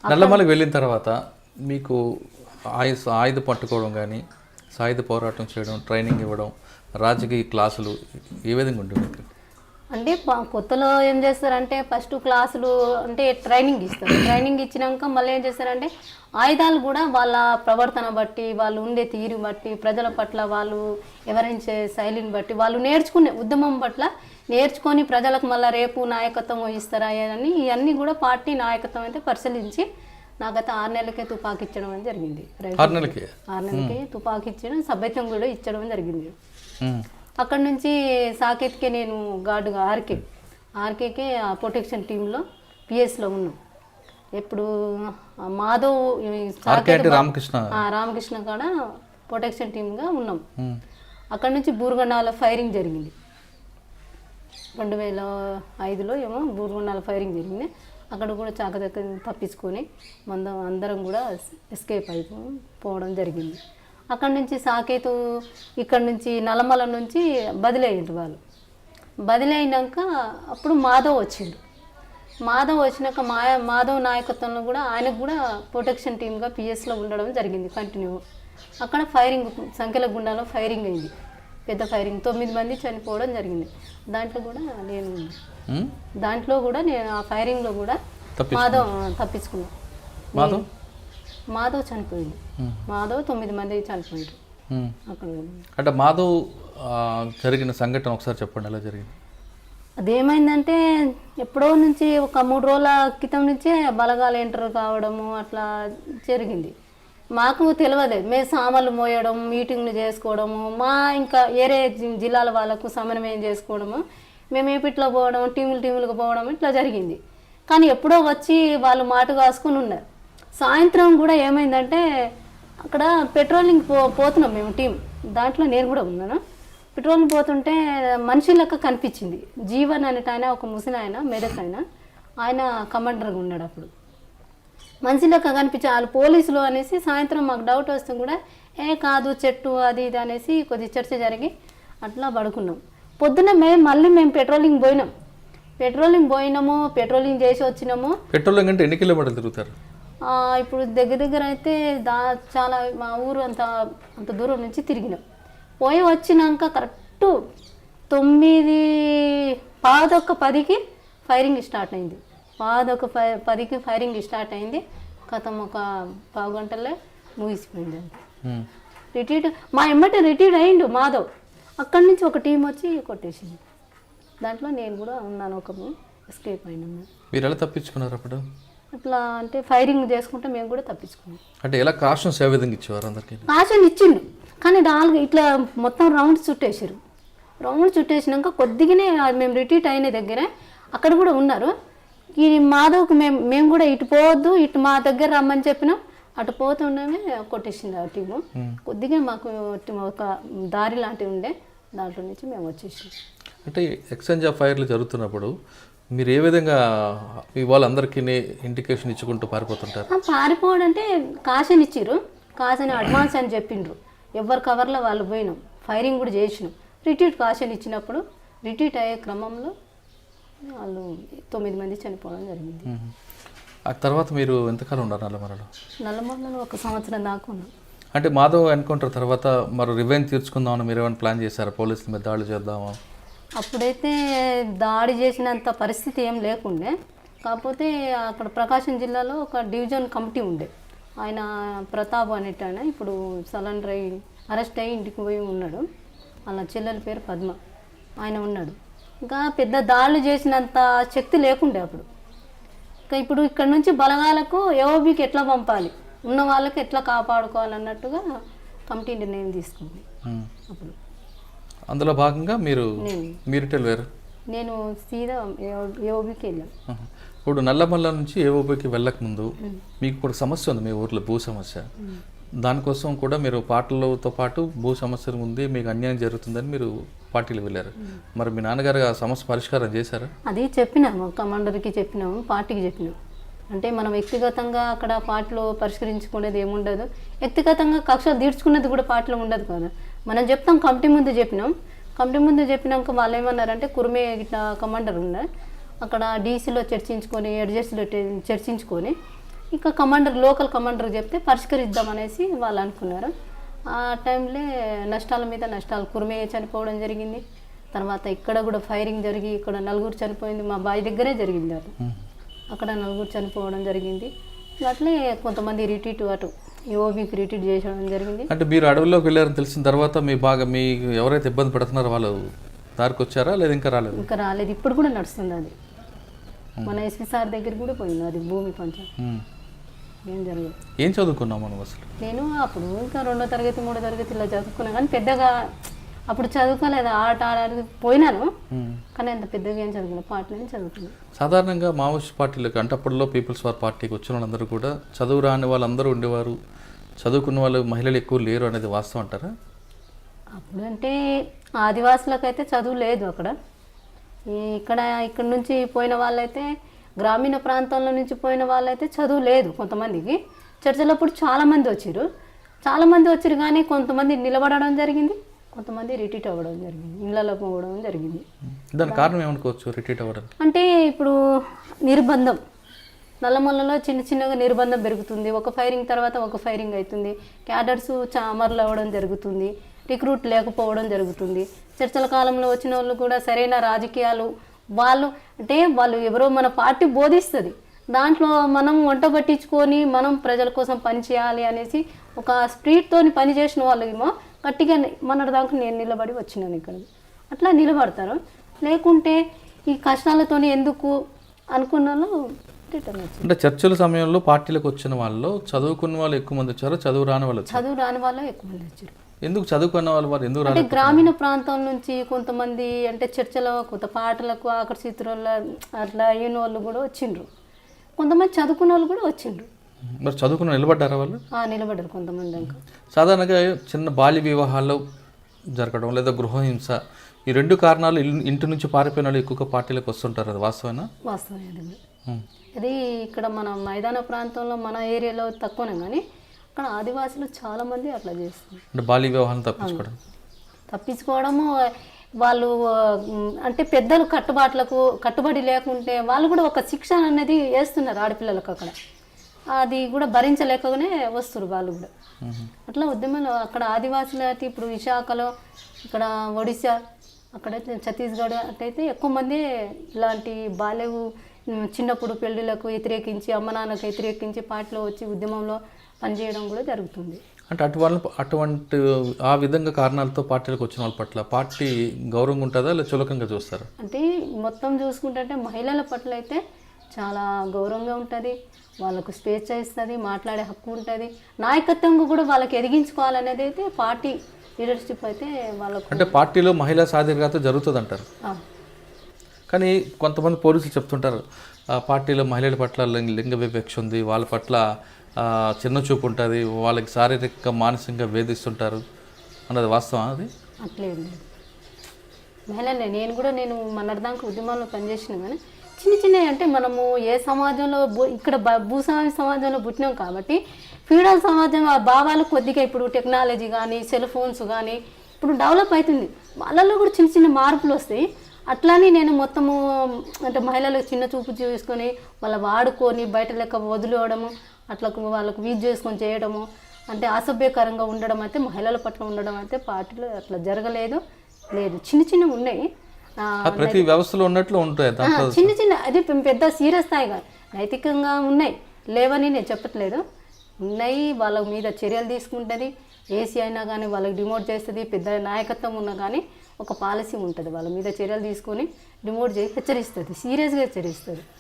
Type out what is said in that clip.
నల్లమలకి వెళ్ళిన తర్వాత మీకు ఆయుధ పట్టుకోవడం కానీ సాయుధ పోరాటం చేయడం ట్రైనింగ్ ఇవ్వడం రాజకీయ క్లాసులు ఏ విధంగా ఉంటుంది మీకు? అంటే కొత్తలో ఏం చేస్తారంటే ఫస్ట్ క్లాసులు అంటే ట్రైనింగ్ ఇస్తారు. ట్రైనింగ్ ఇచ్చినాక మళ్ళీ ఏం చేస్తారంటే ఆయుధాలు కూడా వాళ్ళ ప్రవర్తన బట్టి, వాళ్ళు ఉండే తీరు బట్టి, ప్రజల పట్ల వాళ్ళు వివరించే శైలిని బట్టి, వాళ్ళు నేర్చుకునే ఉద్యమం పట్ల నేర్చుకొని ప్రజలకు మళ్ళీ రేపు నాయకత్వం వహిస్తారా అని ఇవన్నీ కూడా పార్టీ నాయకత్వం అయితే పరిశీలించి నాకైతే 6 నెలలకే తుపాకీ ఇచ్చడం అని జరిగింది. 6 నెలలకే తుపాకీ ఇచ్చడం, సభ్యత్వం కూడా ఇచ్చడం జరిగింది. అక్కడ నుంచి సాకేత్కే నేను గార్డుగా ఆర్కేకే ప్రొటెక్షన్ టీంలో పిఎస్లో ఉన్నాం. ఎప్పుడు మాధవ్ రామకృష్ణ కాడ ప్రొటెక్షన్ టీమ్గా ఉన్నాం. అక్కడ నుంచి బూరుగొండలో ఫైరింగ్ జరిగింది. 2005లో ఏమో బూరుగొండలో ఫైరింగ్ జరిగింది. అక్కడ కూడా చాకచక్క తప్పించుకొని అందరం కూడా ఎస్కేప్ అయిపోవడం జరిగింది. అక్కడ నుంచి సాకేతు ఇక్కడ నుంచి నల్లమల నుంచి బదిలీ అయ్యిండ్రు వాళ్ళు. బదిలీ అయినాక అప్పుడు మాధవ్ వచ్చినాక మాధవ్ నాయకత్వంలో కూడా ఆయనకు కూడా ప్రొటెక్షన్ టీమ్గా పిఎస్లో ఉండడం జరిగింది కంటిన్యూ. అక్కడ ఫైరింగ్ సంఖ్యల గుండాలో ఫైరింగ్ అయింది, పెద్ద ఫైరింగ్, 9 మంది చనిపోవడం జరిగింది. దాంట్లో కూడా నేను ఆ ఫైరింగ్లో కూడా మాధవ్ తప్పించుకున్నాను. మాధవ్ చనిపోయింది. 9 మంది చనిపోయారు అక్కడ. అంటే మాధవ్ జరిగిన సంఘటన ఒకసారి చెప్పండి, ఎలా జరిగింది? అదేమైందంటే ఎప్పుడో నుంచి ఒక 3 రోజుల క్రితం నుంచే బలగాలు ఎంటర్ కావడము అట్లా జరిగింది. మాకు తెలియదు. మేము సామాన్లు మోయడం, మీటింగ్లు చేసుకోవడము, ఇంకా వేరే జిల్లాల వాళ్ళకు సమన్వయం చేసుకోవడము, మేము ఏపిట్లో పోవడం, టీములకు పోవడం ఇట్లా జరిగింది. కానీ ఎప్పుడో వచ్చి వాళ్ళు మాట కాసుకుని ఉన్నారు. సాయంత్రం కూడా ఏమైందంటే అక్కడ పెట్రోలింగ్ పోతున్నాం మేము టీం, దాంట్లో నేను కూడా ఉన్నాను. పెట్రోలింగ్ పోతుంటే మనిషి లెక్క కనిపించింది. జీవన్ అనేట ఆయన, ఒక ముసలి ఆయన, మెదక్ ఆయన కమాండర్గా ఉన్నాడు. అప్పుడు మనిషి లెక్క కనిపించి వాళ్ళు పోలీసులు అనేసి సాయంత్రం మాకు డౌట్ వస్తే కూడా కాదు చెట్టు అది ఇది అనేసి కొద్ది చర్చ జరిగి అట్లా పడుకున్నాం. పొద్దున్న మేము పెట్రోలింగ్ పోయినాము, పెట్రోలింగ్ చేసి వచ్చినాము. పెట్రోలింగ్ అంటే ఎన్ని కిలోమీటర్లు తిరుగుతారు? ఇప్పుడు దగ్గర అయితే చాలా మా ఊరు అంత దూరం నుంచి తిరిగినాం. పోయి వచ్చినాక కరెక్ట్ 9:10కి ఫైరింగ్ స్టార్ట్ అయింది. 10:10కి ఫైరింగ్ స్టార్ట్ అయింది. కథం ఒక 15 గంటలే ముగిసిపోయింది. మా ఎమ్మటే రిటైర్డ్ అయ్యిండు మాధవ్. అక్కడి నుంచి ఒక టీం వచ్చి కొట్టేసింది. దాంట్లో నేను కూడా ఉన్నాను, ఒక ఎస్కేప్ అయినాము. మీరు ఎలా తప్పించుకున్నారు అప్పుడు? అట్లా అంటే ఫైరింగ్ చేసుకుంటే మేము కూడా తప్పించుకున్నాం. అంటే ఎలా కాషన్స్ ఏ విధంగా ఇచ్చేవారు? అందరికీ కాషన్ ఇచ్చిండు, కానీ ఇట్లా మొత్తం రౌండ్ చుట్టేసారు. రౌండ్ చుట్టేసినాక కొద్దిగానే మేము రిట్రీట్ అయిన దగ్గర అక్కడ కూడా ఉన్నారు. ఈ మాధవ్కి మేము కూడా ఇటు పోవద్దు, ఇటు మా దగ్గర రమ్మని చెప్పినాం. అటు పోతుండమే కొట్టేసింది ఆ టీము. కొద్దిగా మాకు ఒక దారి లాంటివి ఉండే, దాంట్లో నుంచి మేము వచ్చేసాం. అంటే ఎక్స్చేంజ్ ఆఫ్ ఫైర్లు జరుగుతున్నప్పుడు మీరు ఏ విధంగా వాళ్ళందరికీ ఇండికేషన్ ఇచ్చుకుంటూ పారిపోతుంటారు? పారిపోవడం అంటే కాషన్ ఇచ్చిర్రు, కాషన్ అడ్వాన్స్ అని చెప్పిండ్రు. ఎవరి కవర్లో వాళ్ళు పోయినాం, ఫైరింగ్ కూడా చేసినాం. రిట్రీట్ కాషన్ ఇచ్చినప్పుడు రిట్రీట్ అయ్యే క్రమంలో వాళ్ళు 9 మంది చనిపోవడం జరిగింది. ఆ తర్వాత మీరు ఎంతకాలం ఉన్నారు నల్లమలలో? 1 సంవత్సరం దాకా ఉన్నాం. అంటే మాధవ్ ఎన్కౌంటర్ తర్వాత మరి రివెంజ్ తీర్చుకుందామని మీరు ఏమైనా ప్లాన్ చేశారా? పోలీసుల మీద దాడి చేద్దామా? అప్పుడైతే దాడి చేసినంత పరిస్థితి ఏం లేకుండే. కాకపోతే అక్కడ ప్రకాశం జిల్లాలో ఒక డివిజన్ కమిటీ ఉండే, ఆయన ప్రతాప్ అనేట ఆయన ఇప్పుడు సరెండర్ అరెస్ట్ అయ్యి ఇంటికి పోయి ఉన్నాడు. వాళ్ళ చెల్లెల పేరు పద్మ, ఆయన ఉన్నాడు. ఇంకా పెద్ద దాడులు చేసినంత శక్తి లేకుండే అప్పుడు. ఇంకా ఇప్పుడు ఇక్కడ నుంచి బలగాలకు ఏఓబీకి ఎట్లా పంపాలి, ఉన్న వాళ్ళకి ఎట్లా కాపాడుకోవాలన్నట్టుగా కమిటీ నిర్ణయం తీసుకుంది. అప్పుడు అందులో భాగంగా మీరు వెళ్ళారు? నేను సీదా ఏఓబీకి వెళ్ళాను. ఇప్పుడు నల్లమల్ల నుంచి ఏఓబీకి వెళ్ళక ముందు మీకు కూడా సమస్య ఉంది మీ ఊర్లో, భూ సమస్య. దానికోసం కూడా మీరు పార్టీలతో పాటు భూ సమస్య ఉంది, మీకు అన్యాయం జరుగుతుందని మీరు పార్టీలు వెళ్ళారు. మరి మీ నాన్నగారు ఆ సమస్య పరిష్కారం చేశారా? అది చెప్పినాము, కమాండర్కి చెప్పినాము, పార్టీకి చెప్పినాము. అంటే మనం వ్యక్తిగతంగా అక్కడ పార్టీలో పరిష్కరించుకునేది ఏముండదు, వ్యక్తిగతంగా కక్షలు తీర్చుకునేది కూడా పార్టీలో ఉండదు కదా. మనం చెప్తాం, కమిటీ ముందు చెప్పినాం. కమిటీ ముందు చెప్పినాక వాళ్ళు ఏమన్నారంటే కుర్మే ఇట్లా కమాండర్ ఉన్నారు, అక్కడ డీసీలో చర్చించుకొని, ఎడ్జెస్లో చర్చించుకొని ఇక లోకల్ కమాండర్ చెప్తే పరిష్కరిద్దామనేసి వాళ్ళు అనుకున్నారు. ఆ టైంలో నష్టాల మీద నష్టాలు, కుర్మయ్య చనిపోవడం జరిగింది. తర్వాత ఇక్కడ కూడా ఫైరింగ్ జరిగి ఇక్కడ నలుగురు చనిపోయింది. మా బావి దగ్గరే జరిగింది అది. అక్కడ నలుగురు చనిపోవడం జరిగింది. అట్లే కొంతమంది రిట్రీట్ అటు ఓబీకి రిట్రీట్ చేయడం జరిగింది. అంటే మీరు అడవుల్లోకి వెళ్ళారని తెలిసిన తర్వాత మీ ఎవరైతే ఇబ్బంది పడుతున్నారో వాళ్ళు దారికి వచ్చారా లేదా ఇంకా రాలేదు? ఇంకా రాలేదు, ఇప్పుడు కూడా నడుస్తుంది అది. మన ఎస్పీ సార్ దగ్గర కూడా పోయింది అది భూమి పంచాయతీ. ఏం జరగదు. ఏం చదువుకున్నాం మనం అసలు? నేను అప్పుడు ఇంకా 2వ తరగతి 3వ తరగతి ఇలా చదువుకున్నాను, కానీ పెద్దగా అప్పుడు చదువుకోలేదు. ఆట ఆడడానికి పోయినాను, కానీ అంత పెద్దగా ఏం చదువుకున్నాను, పాటలు చదువుకున్నాను. సాధారణంగా మావోయిస్ట్ పార్టీలకు అంటే అప్పట్లో పీపుల్స్ వార్ పార్టీకి వచ్చిన వాళ్ళందరూ కూడా చదువు రాని వాళ్ళందరూ ఉండేవారు, చదువుకున్న వాళ్ళు మహిళలు ఎక్కువ లేరు అనేది వాస్తవం అంటారా? అప్పుడు అంటే ఆదివాసులకైతే చదువు లేదు అక్కడ. ఇక్కడ నుంచి పోయిన వాళ్ళైతే, గ్రామీణ ప్రాంతంలో నుంచి పోయిన వాళ్ళైతే చదువు లేదు కొంతమందికి. చర్చలప్పుడు చాలామంది వచ్చారు కానీ కొంతమంది నిలబడడం జరిగింది, కొంతమంది రిట్రీట్ అవ్వడం జరిగింది, ఇళ్ళలో పోవడం జరిగింది. దాని కారణం ఏమనుకోవచ్చు రిట్రీట్ అవ్వడం అంటే? ఇప్పుడు నిర్బంధం, నల్లమల్లలో చిన్నగా నిర్బంధం పెరుగుతుంది. ఒక ఫైరింగ్ తర్వాత ఒక ఫైరింగ్ అవుతుంది. క్యాడర్స్ అమరులు అవ్వడం జరుగుతుంది, రిక్రూట్ లేకపోవడం జరుగుతుంది. చర్చల కాలంలో వచ్చిన వాళ్ళు కూడా సరైన రాజకీయాలు వాళ్ళు ఎవరో మన పార్టీ బోధిస్తుంది, దాంట్లో మనం వంట పట్టించుకొని మనం ప్రజల కోసం పని చేయాలి అనేసి ఒక స్పిరిట్తోని పని చేసిన వాళ్ళు ఏమో గట్టిగా మన దాకా నేను నిలబడి వచ్చినాను ఇక్కడ. అట్లా నిలబడతారు. లేకుంటే ఈ కష్టాలతోని ఎందుకు అనుకున్న వాళ్ళు రిటర్న్ వచ్చారు. అంటే చర్చల సమయంలో పార్టీలకు వచ్చిన వాళ్ళు చదువుకున్న వాళ్ళు ఎక్కువ మంది వచ్చారు, చదువు రాని వాళ్ళు ఎక్కువ మంది వచ్చారు. ఎందుకు చదువుకున్న వాళ్ళు ఎందుకు అంటే గ్రామీణ ప్రాంతం నుంచి కొంతమంది అంటే చర్చలో కొంత పాటలకు ఆకర్షితుల అట్లా అయిన వాళ్ళు కూడా వచ్చిండ్రు, కొంతమంది చదువుకున్న వాళ్ళు కూడా వచ్చిండ్రు. మరి చదువుకున్న నిలబడ్డారా వాళ్ళు? నిలబడ్డారు కొంతమంది. ఇంకా సాధారణంగా చిన్న బాల్య వివాహాలు జరగడం లేదా గృహహింస, ఈ 2 కారణాలు ఇంటి నుంచి పారిపోయిన వాళ్ళు ఎక్కువగా పార్టీలకు వస్తుంటారు, అది వాస్తవేనా? వాస్తవమే. అది ఇక్కడ మన మైదాన ప్రాంతంలో మన ఏరియాలో తక్కువనే, కానీ అక్కడ ఆదివాసులు చాలా మంది అట్లా చేస్తారు. అంటే బాల్య వివాహాలను తప్పించుకోవడము, వాళ్ళు అంటే పెద్దలు కట్టుబడి లేకుంటే వాళ్ళు కూడా ఒక శిక్షణ అనేది వేస్తున్నారు ఆడపిల్లలకు అక్కడ. అది కూడా భరించలేకనే వస్తారు వాళ్ళు కూడా. అట్లా ఉద్యమంలో అక్కడ ఆదివాసులు అయితే ఇప్పుడు విశాఖలో, ఇక్కడ ఒడిశా, అక్కడైతే ఛత్తీస్గఢ్ అట్లయితే ఎక్కువ మంది ఇలాంటి చిన్నప్పుడు పెళ్ళిళ్ళకు వ్యతిరేకించి, అమ్మ నాన్నకు వ్యతిరేకించి పార్టీలో వచ్చి ఉద్యమంలో పనిచేయడం కూడా జరుగుతుంది. అంటే అటువంటి ఆ విధంగా కారణాలతో పార్టీలకు వచ్చిన వాళ్ళ పట్ల పార్టీ గౌరవంగా ఉంటుందా లేదా చులకంగా చూస్తారా? అంటే మొత్తం చూసుకుంటే మహిళల పట్ల అయితే చాలా గౌరవంగా ఉంటుంది, వాళ్ళకు స్వేచ్ఛ ఇస్తుంది, మాట్లాడే హక్కు ఉంటుంది, నాయకత్వంగా కూడా వాళ్ళకి ఎదిగించుకోవాలనేది అయితే పార్టీ లీడర్షిప్ అయితే వాళ్ళకు. అంటే పార్టీలో మహిళా సాధికారత జరుగుతుంది అంటారు, కానీ కొంతమంది పోలీసులు చెప్తుంటారు పార్టీలో మహిళల పట్ల లింగ వివక్ష ఉంది, వాళ్ళ పట్ల చిన్న చూపు ఉంటుంది, వాళ్ళకి శారీరక మానసికంగా వేధిస్తుంటారు అన్నది వాస్తవం? అది అట్లేదు మహిళలే. నేను మొన్నటిదాకా ఉద్యమాల్లో పనిచేసిన, కానీ అంటే మనము ఏ సమాజంలో ఇక్కడ భూస్వామి సమాజంలో పుట్టినాం కాబట్టి ఫ్యూడల్ సమాజం ఆ భావాలు కొద్దిగా ఇప్పుడు టెక్నాలజీ కానీ సెల్ ఫోన్స్ కానీ ఇప్పుడు డెవలప్ అవుతుంది, వాళ్ళల్లో కూడా చిన్న మార్పులు వస్తాయి. అట్లానే నేను మొత్తము అంటే మహిళలకు చిన్న చూపు చూసుకొని వాళ్ళ వాడుకొని బయట లెక్క వదిలేయడము, అట్లా వాళ్ళకు వీజ్ చేసుకొని చేయడము, అంటే అసభ్యకరంగా ఉండడం అయితే మహిళల పట్ల ఉండడం అయితే పార్టీలో అట్లా జరగలేదు. చిన్నవి ఉన్నాయి, ప్రతి వ్యవస్థలో ఉన్నట్లు ఉంటాయి చిన్న అది పెద్ద సీరియస్ స్థాయిగా నైతికంగా ఉన్నాయి, లేవని నేను చెప్పట్లేదు, ఉన్నాయి. వాళ్ళ మీద చర్యలు తీసుకుంటుంది, ఏసీ అయినా కానీ వాళ్ళకి డిమోట్ చేస్తుంది, పెద్ద నాయకత్వం ఉన్నా కానీ ఒక పాలసీ ఉంటుంది, వాళ్ళ మీద చర్యలు తీసుకొని డిమోట్ చేసి హెచ్చరిస్తుంది, సీరియస్గా హెచ్చరిస్తుంది.